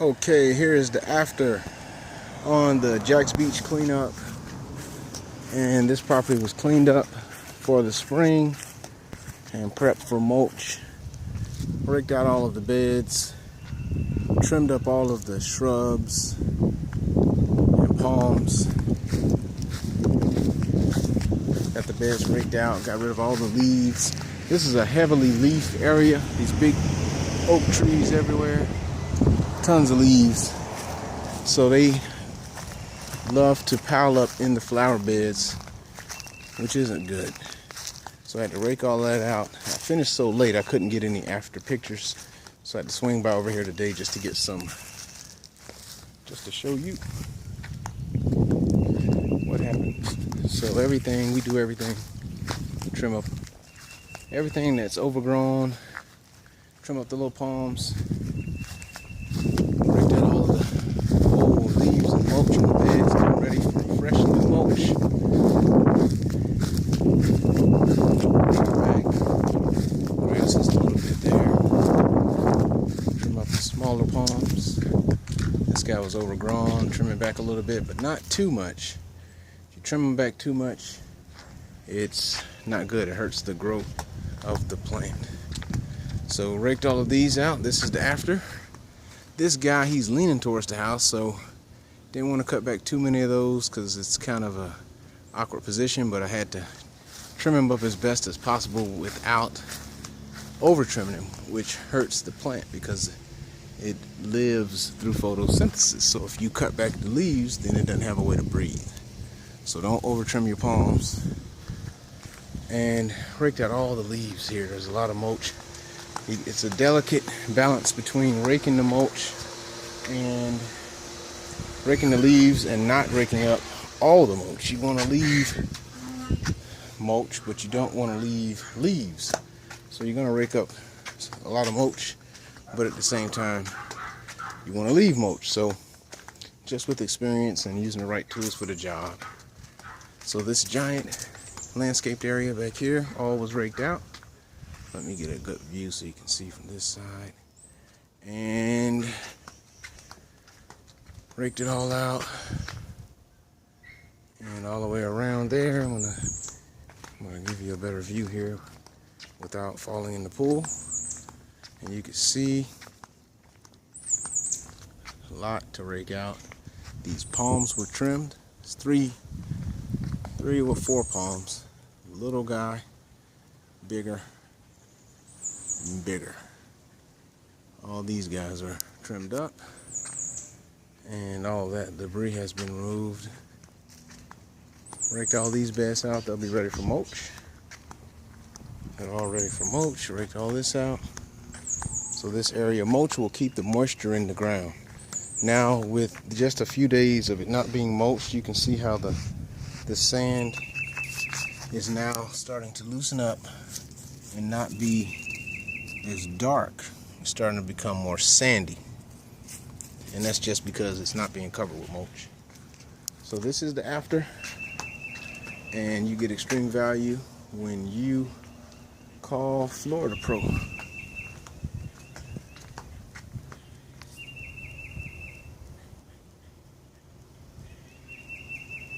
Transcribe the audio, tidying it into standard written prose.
Okay, here is the after on the Jack's Beach cleanup. And this property was cleaned up for the spring and prepped for mulch. Raked out all of the beds, trimmed up all of the shrubs and palms. Got the beds raked out, got rid of all the leaves. This is a heavily leafed area, these big oak trees everywhere. Tons of leaves, so they love to pile up in the flower beds, which isn't good. So I had to rake all that out. I finished so late I couldn't get any after pictures, so I had to swing by over here today just to get some, just to show you what happens. So we do everything. We trim up everything that's overgrown, trim up the little palms, raked out all of the old leaves and mulch in the beds, getting ready for refreshing the mulch. Back. Grass is a little bit there. Trim up the smaller palms. This guy was overgrown, trim it back a little bit, but not too much. If you trim them back too much, it's not good. It hurts the growth of the plant. So raked all of these out. This is the after. This guy, he's leaning towards the house, so didn't want to cut back too many of those because it's kind of a awkward position, but I had to trim him up as best as possible without over trimming him, which hurts the plant because it lives through photosynthesis. So if you cut back the leaves, then it doesn't have a way to breathe. So don't over trim your palms. And raked out all the leaves here. There's a lot of mulch. It's a delicate balance between raking the mulch and raking the leaves and not raking up all the mulch. You want to leave mulch, but you don't want to leave leaves. So you're going to rake up a lot of mulch, but at the same time, you want to leave mulch. So just with experience and using the right tools for the job. So this giant landscaped area back here, all was raked out. Let me get a good view so you can see from this side. And raked it all out. And all the way around there. I'm gonna give you a better view here without falling in the pool. And you can see a lot to rake out. These palms were trimmed. It's three or four palms. Little guy, bigger, bigger. All these guys are trimmed up, and all that debris has been removed. Raked all these beds out. They'll be ready for mulch. They're all ready for mulch. Raked all this out. So this area mulch will keep the moisture in the ground. Now with just a few days of it not being mulched, you can see how the sand is now starting to loosen up and not be as dark. It's starting to become more sandy, and that's just because it's not being covered with mulch. So this is the after, and you get extreme value when you call Florida Pro.